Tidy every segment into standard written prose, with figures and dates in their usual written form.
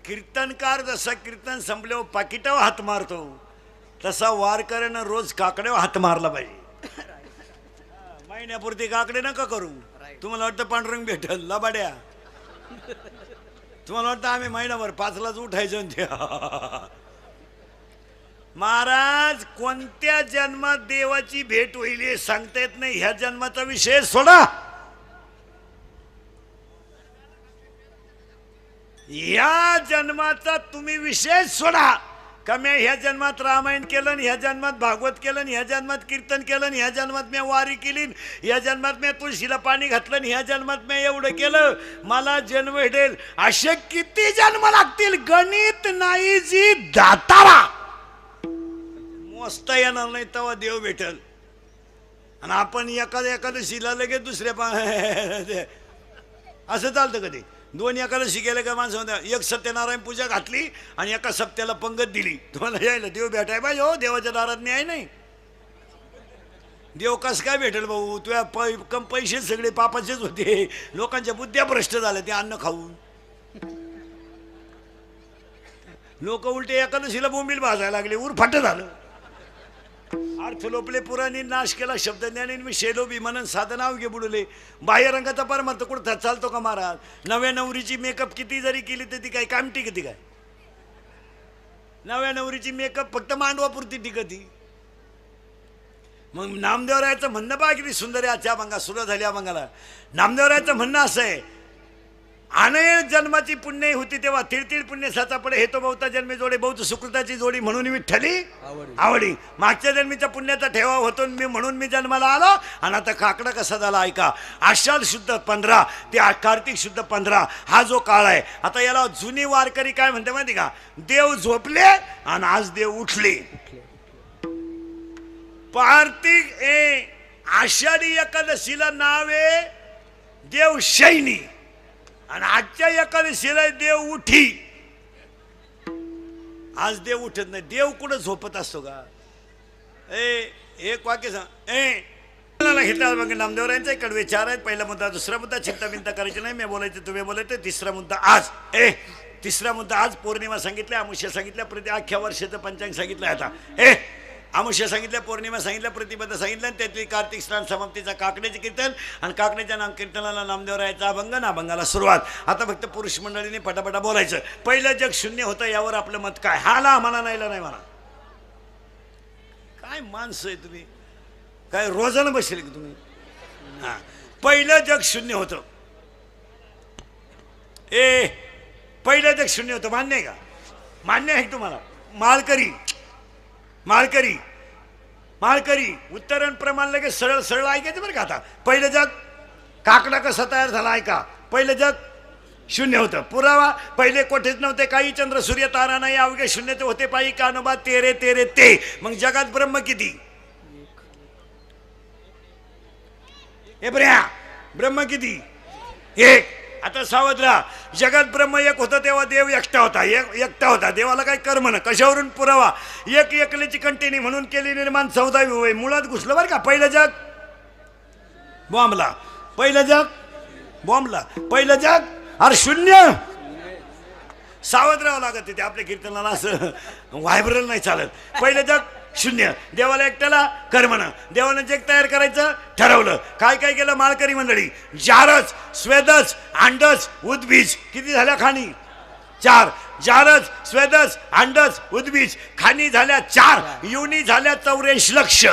कीर्तनकार जसा कीर्तन संपल्यावर पाकिटावर हात मारतो तसा वारकऱ्यानं रोज काकड्यावर हात मारला पाहिजे. महिन्यापुरती काकडे नका करू. तुम्हाला वाटतं पांडुरंग भेटल लबाड्या. तुम्हाला वाटतं आम्ही महिनाभर 5लाच उठायचं ते. महाराज कोणत्या जन्मात देवाची भेट होईल हे सांगता येत नाही. ह्या जन्माचा विषय सोडा. या जन्माचा तुम्ही विषय सोडा. का मी ह्या जन्मात रामायण केलं, ह्या जन्मात भागवत केलं, ह्या जन्मात कीर्तन केलं, ह्या जन्मात मी वारी केली, ह्या जन्मात मी तुळशीला पाणी घातलं, ह्या जन्मात मी एवढं केलं, मला जन्म भेटेल. असे किती जन्म लागतील गणित नाही जी दातारा. मोजता येणार नाही तेव्हा देव भेटल. आणि आपण एकादशीला लगेच दुसऱ्या असं चालतं कधी. 2 एकादशी गेले का माणसं म्हणतात एक सत्यनारायण पूजा घातली आणि एका सप्त्याला पंगत दिली. तुम्हाला यायला देव भेटाय पाहिजे हो. देवाच्या दारात न्याय नाही. देव कस काय भेटेल भाऊ. तुझ्या कम पैसे सगळे पापाचेच होते. लोकांच्या बुद्ध्या भ्रष्ट झाल्या ते अन्न खाऊन. लोक उलटे एकादशीला बोंबील भाजायला लागले. उरफाट झालं. अर्थ लोपले पुराणी नाश केला शब्द ज्ञानी मी शेलो विमानन साधना अवघे बुडले. बाह्य रंगाचा परमार्थ कुठं चालतो का महाराज. नव्या नवरीची मेकअप किती जरी केली तर ती काय कामटी किती काय. नव्या नवरीची मेकअप फक्त मांडवापुरती टिकती. मग नामदेवरायाचं म्हणणं पहा किती सुंदर आहे. आजच्या अभंगा सुरू झाली अभंगाला. नामदेवरायाचं म्हणणं असं आहे अनेक जन्माची पुण्य होती तेव्हा तिळतिळ पुण्य साचा पडे हेतो बहुता जन्मी जोडे बहुत सुकृताची जोडी म्हणून विठ्ठली आवडी. मागच्या जन्मीच्या पुण्याचा ठेवा होतो म्हणून मी जन्माला आलो. आणि आता काकडा कसा झाला ऐका. आषाढ शुद्ध 15 ते कार्तिक शुद्ध 15 हा जो काळ आहे. आता याला जुनी वारकरी काय म्हणते माहिती का. देव झोपले आणि आज देव उठले. कार्तिक आषाढी एकादशीला नाव आहे देव शैनी आणि आजच्या एकादशीला देव उठी. आज देव उठत नाही. देव कुठं झोपत असतो का. एक वाक्य सांग घेतला बघ. नामदेवरायांचा कडवे 4 आहेत. पहिला मुद्दा, दुसरा मुद्दा चिंता बिंता करायची नाही. मी बोलायचं तुम्ही बोलायचं. तिसरा मुद्दा आज तिसरा मुद्दा आज पौर्णिमा सांगितल्या, अमुष्य सांगितल्या, प्रति अख्ख्या वर्षाचं पंचांग सांगितलं. आता अमुष्य सांगितल्या, पौर्णिमा सांगितल्या, प्रतिपदा सांगितलं. त्यातली कार्तिक स्नान समाप्तीचा काकड्याचे कीर्तन आणि काकड्याच्या नाम कीर्तनाला नामदेवरायाचा अभंग ना अभंगाला सुरुवात. आता फक्त पुरुष मंडळीने पटापटा बोलायचं. पहिलं जग शून्य होतं यावर आपलं मत काय. हाला म्हणा नाहीला नाही म्हणा. काय माणसं आहे तुम्ही. काय रोजानं बसले की तुम्ही. हा पहिलं जग शून्य होतं. पहिलं जग शून्य होतं. मान्य आहे का. मान्य आहे तुम्हाला. माळकरी माळकरी माळकरी उत्तरण प्रमाण लगेच सरळ सरळ ऐकायचं बरं का. आता पहिलं जग काकडा कसा तयार झाला ऐका. पहिलं जग शून्य होतं. पुरावा पहिले कोठेच नव्हते काही. चंद्र सूर्य तारा नाही अवघे शून्य ते होते पायी कानोबा तेरे तेरे ते. मग जगात ब्रह्म किती. ब्रह्म किती. एक. आता सावध राहा. जगात ब्रह्म एक होता तेव्हा देव एकटा होता. एकटा होता. देवाला काय कर्म ना. कशावरून पुरावा. एक एकलेची कंटिन्यू म्हणून केली निर्माण 14वी होय. मुळात घुसलं बरं का. पहिलं जग बॉम्बला. पहिलं जग बॉम्बला. पहिलं जग अरे शून्य. सावध राहावं लागत तिथे. आपल्या कीर्तनाला असं व्हायब्रल नाही चालत. पहिलं जग शून्य. देवाला एकट्याला कर्मनं. देवानं जग तयार करायचं ठरवलं. काय काय केलं माळकरी मंडळी. जारच स्वेदच अंडच उद्बीज किती झाल्या खाणी. 4. जारच स्वेदच अंडच उद्बीज खाणी झाल्या 4. युनी झाल्या 84 लक्ष.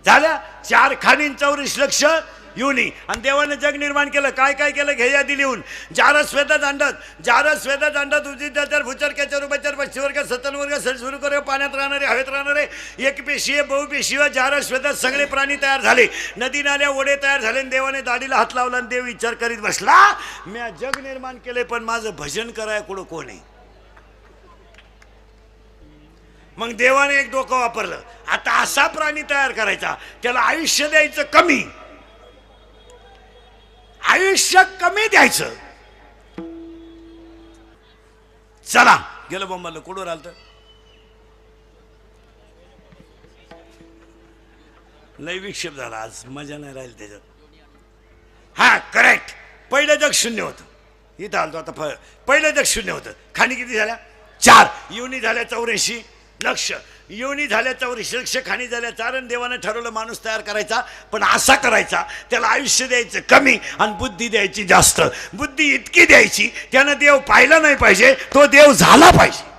झाल्या 4 खाणी 84 लक्ष युनी. आणि देवानं जग निर्माण केलं. काय काय केलं घे यादी लिहून. जारस स्वेदच अंडत. जारस स्वेदच अंडत उदितर भूचर केचर उपचर पक्षीवर्ग सतनवर्ग सुरू करे पाण्यात राहणारे हवेत राहणारे एकपेशीय बहुपेशीय जारस स्वेदच सगळे प्राणी तयार झाले. नदी नाल्या ओढे तयार झाले. देवाने दाढीला हात लावला आणि देव विचार करीत बसला मी जग निर्माण केले पण माझं भजन कराय कुठं कोण आहे. मग देवाने एक डोकं वापरलं. आता असा प्राणी तयार करायचा त्याला आयुष्य द्यायचं कमी. आयुष्य कमी द्यायचं. चला गेलं बोंबाला. कुठवर आलत. लय विक्षेप झाला आज. मजा नाही राहील त्याच्यात. हा करेक्ट. पहिलं जग शून्य होतं. इथं आलतो आता पहिलं जग शून्य होतं. खाणी किती झाल्या? 4. योनी झाल्या 84 लक्ष. योनी झाल्या 84 लक्ष, खाणी झाल्या 4. आणि देवाने ठरवलं माणूस तयार करायचा, पण असा करायचा त्याला आयुष्य द्यायचं कमी आणि बुद्धी द्यायची जास्त. बुद्धी इतकी द्यायची त्यानं देव पाहिला नाही पाहिजे, तो देव झाला पाहिजे.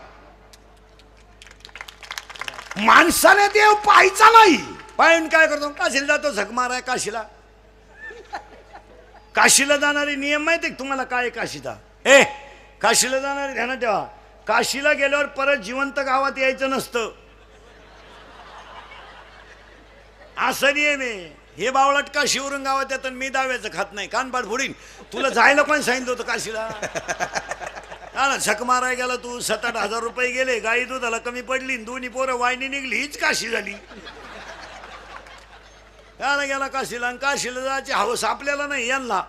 माणसाने देव पाहायचा नाही. पाहून काय करतो? काशीला जातो, झक माराय काशीला. काशीला जाणारे नियम माहिती तुम्हाला काय? काशीचा काशीला जाणारे ध्यानात ठेवा, काशीला गेल्यावर परत जिवंत गावात यायचं नसतं, असं नियम आहे. हे बावळट काशीवरून गावात येतात, मी दाव्याचं खात नाही, कानपाट फोडीन. तुला जायला कोण सांगितलं होतं काशीला? झक माराय गेला तू, 7-8 हजार रुपये गेले, गाई दुधाला कमी पडली, दोन्ही पोरं वाहिनी निघली, हीच काशी झाली. त्याला गेला काशीला, आणि काशीला जायची हवस आपल्याला नाही, यांना.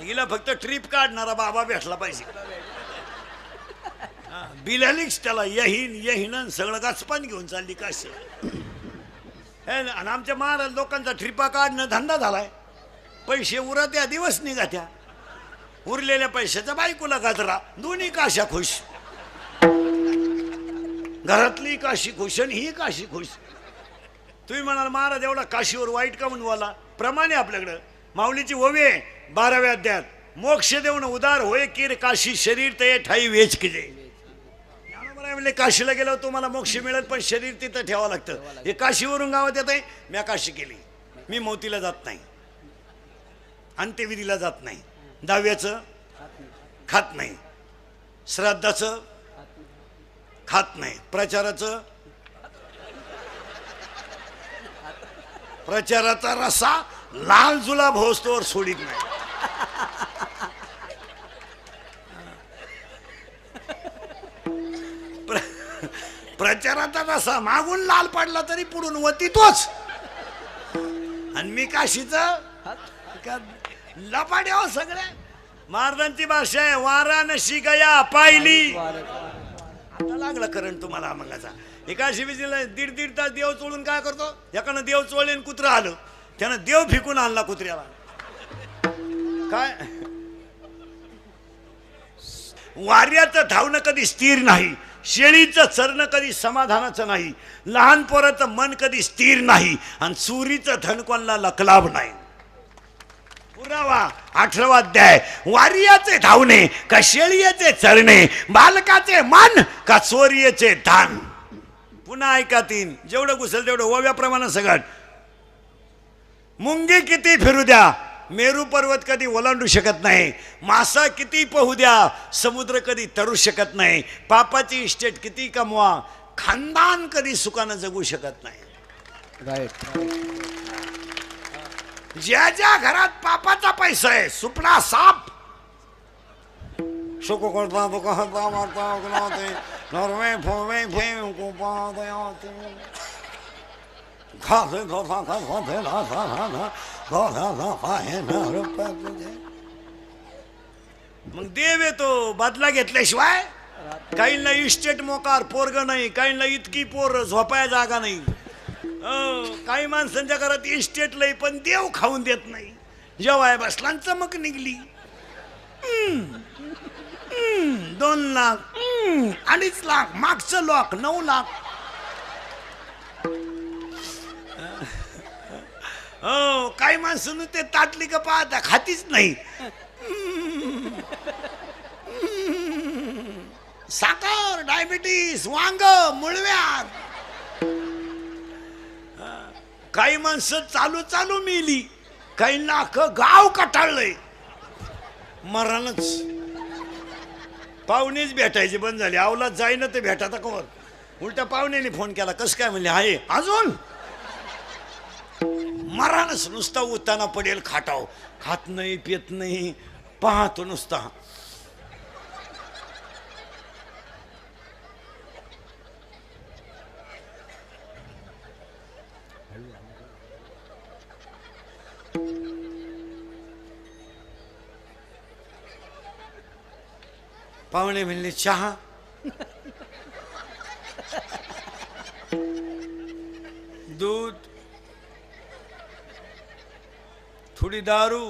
हिला फक्त ट्रिप काढणारा बाबा भेटला पाहिजे. बिलालीच त्याला यहीन सगळं गाचपान घेऊन चालली काशी. आणि आमच्या महाराज लोकांचा ट्रिपा काढणं धंदा झालाय. पैसे उरत या दिवस निघात्या, उरलेल्या पैशाचा बायकोला गाजरा, दोन्ही काशा खुश. घरातली काशी खुश आणि ही काशी खुश. तुम्ही म्हणाल महाराज एवढा काशीवर वाईट का म्हणून बोला? प्रमाणे आपल्याकडं माऊलीची ओवी आहे 12व्या अध्यायात, मोक्ष देऊन उदार होय कीर काशी शरीर ते ठाई वेच किजे. म्हणजे काशीला गेल्यावर तुम्हाला मोक्ष मिळेल, पण शरीर तिथं ठेवावं लागतं. हे काशीवरून गावात येत आहे. मी काशी केली, मी मोतीला जात नाही, अंत्यविधीला जात नाही, दहाव्याचं खात नाही, श्राद्धाचं खात नाही, प्रचाराचा रसा लाल जुलाब होस्तोवर सोडित नाही. प्रचाराचा रसा मागून लाल पडला तरी पुढून वती तोच. आणि मी काशीचं लपाड्या सगळ्या. महाराजांची भाषा आहे, वाराणसी गया पाहिली. आता लागला करंट तुम्हाला मंगाचा. एकाशी विजीला 1.5 तास देव चोळून काय करतो? एकानं देव चोळले कुत्रं आलं, त्यानं देव फेकून आणला कुत्र्याला. काय वाऱ्याचं धावणं कधी स्थिर नाही, शेळीचं चरणं कधी समाधानाचं नाही, लहान पोराचं मन कधी स्थिर नाही, आणि चोरीचं धन कोणाला लकलाभ नाही. पुरावा 18वा अध्याय. वारियाचे धावणे का शेळीचे चरणे, बालकाचे मन का चोरीचे धान. पुन्हा ऐका 3. जेवढं घुसल तेवढं ओव्याप्रमाणे सगळं. मुंगी किती फिरू द्या, मेरू पर्वत कधी ओलांडू शकत नाही. मासा किती पोहू द्या, समुद्र कधी तरू शकत नाही. पापाची इस्टेट किती कमवा, खानदान कधी सुखानं जगू शकत नाही. ज्या ज्या घरात पापाचा पैसा आहे, सुपडा साप. मग देव येतो बदला घेतल्याशिवाय. काहींना इस्टेट मोकार, पोरग नाही, काहींना इतकी पोर झोपाया जागा नाही. काही माणसांच्या घरात इस्टेट लई, पण देव खाऊन देत नाही. जेव्हा बसला चमक निघली. 2 लाख, 2.5 लाख, मागचं लॉक 9 लाख. हो, काही माणसं ते ताटली का पाहता खातीच नाही. साखर, डायबिटीस, वांग, मुळव्याध. काही माणसं चालू चालू मेली, काही लाख गाव कटाळलंय. मरणच. पाहुणेच भेटायचे बंद झाले. अवलाद जाईना ते भेटाता कवर. उलटा पाहुण्याने फोन केला, कस काय म्हणले, आहे अजून. मरणच. नुसता उताना पडेल खाटाव, खात नाही पित नाही, पाहतो नुसता. पाहुणे म्हणले चहा. दूध, थोडी दारू,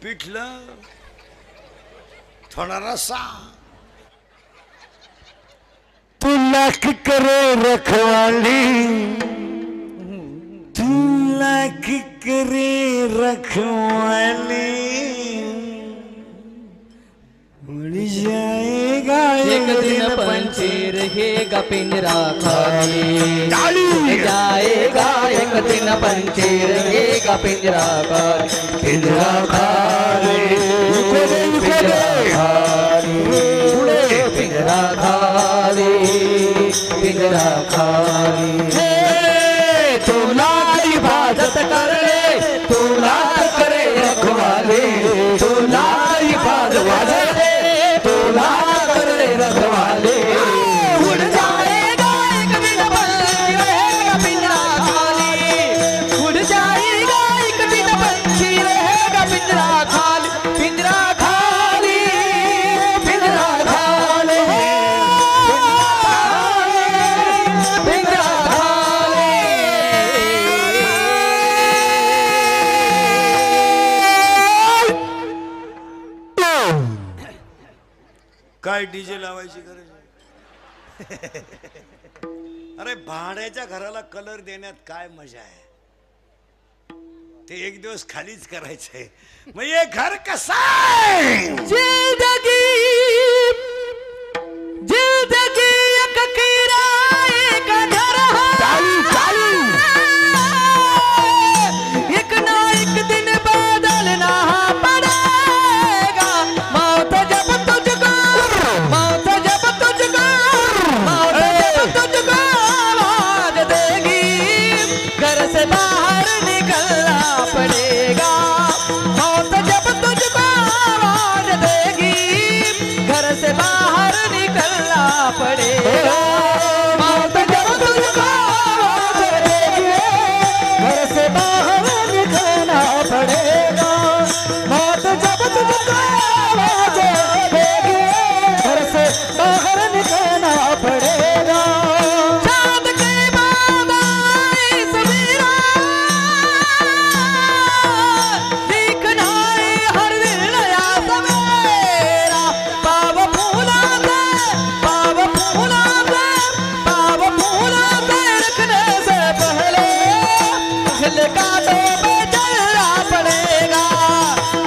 पिठलं थोडा रस्सा तुला की करे रखवाली तुला की करे रखवाली उड़ जाएगा एक दिन पंछी रहेगा पिंजरा खाली उड़ जाएगा एक दिन पंछी रहेगा पिंजरा खाली पिंजरा खाली पिंजरा खाली पिंजरा खाली तुला हिफाजत कर ले तुला करे रखवाले तुला हिफाजत कर ले तुला करे रखवाले उड़ जाएगा एक दिन पंछी रहेगा पिंजरा खाली उड़ जाएगा एक दिन पंछी रहेगा पिंजरा खाली पिंजरा खाली पिंजरा खाली पिंजरा खाली काय डीजे लावायची गरज आहे? अरे भाड्याच्या घराला कलर देण्यात काय मजा आहे ते एक दिवस खालीच करायचंय मग हे घर कसं आहे जिंदगी जिंदगी एक किराए का घर है एक ना एक दिन बदलना पड़ेगा मौत जब तुझको मौत जब तुझको मौत जब तुझको आवाज देगी घर से बाहर निकलना पड़ेगा मौत जब तुझको आवाज देगी घर से बाहर निकलना पड़ेगा मौत जब तुझको आवाज देगी घर से बाहर निकलना पड़ेगा मौत जब तुझको आवाज देगी घर से बाहर निकलना पड़ेगा चांद के बाद आई सवेरा दिखना है हर दिन नया सवेरा पाव फूला से पाव फूला से पाव फूला से रखने से पहले खिल कांटों पे चलना पड़ेगा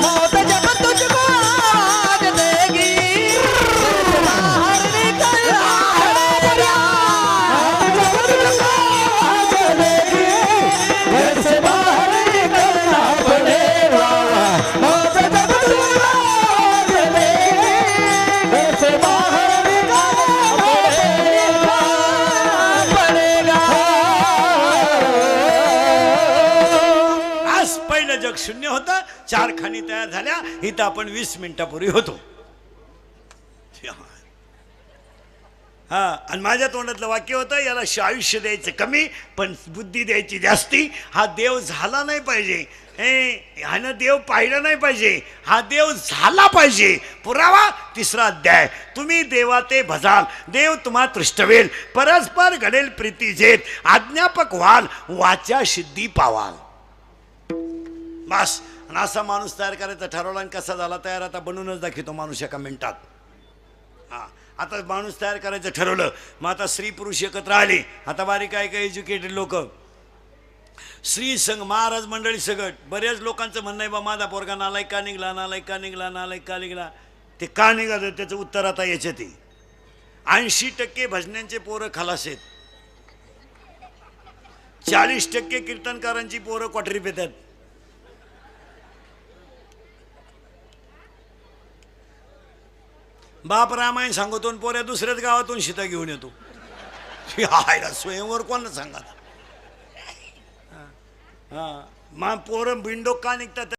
मौत जब तुझको आवाज देगी घर से बाहर निकलना पड़ेगा मौत जब तुझको आवाज देगी घर से बाहर निकलना पड़ेगा मौत जब तुझको आवाज देगी घर से बाहर निकलना पड़ेगा आज पहिलं जग शून्य होतं 4 खाणी तयार झाल्या इथं आपण 20 मिनिटापूर्वी होतो हा आणि माझ्या तोंडातलं वाक्य होतं याला आयुष्य द्यायचं कमी पण बुद्धी द्यायची जास्ती हा देव झाला नाही पाहिजे ह्यानं देव पाहिलं नाही पाहिजे हा देव झाला पाहिजे पुरावा 3रा अध्याय तुम्ही देवाते भजाल देव तुम्हा तृष्टवेल परस्पर घडेल प्रीती जेत आज्ञापक व्हाल वाचा सिद्धी पावाल बस आणि असा माणूस तयार करायचा ठरवला आणि कसा झाला तयार आता बनवूनच दाखवतो माणूस एका मिनिटात हा आता माणूस तयार करायचं ठरवलं मग आता स्त्री पुरुष एकत्र आले आता बारीक काय काय एज्युकेटेड लोक स्त्री संघ महाराज मंडळी सगट बऱ्याच लोकांचं म्हणणं आहे बा माझा पोरगा नालायक का निघला नालायक का निघला नालायक का निघला ते का निघालं त्याचं उत्तर आता याच्यात 80% भजन्यांचे पोरं खलास आहेत 40% कीर्तनकारांची पोरं क्वाटरी पेतात बाप रामायण सांगतो आणि पोऱ्या दुसऱ्याच गावातून सीता घेऊन येतो स्वयंवर कोण सांगा हा पोरं बिंडोक का निघतात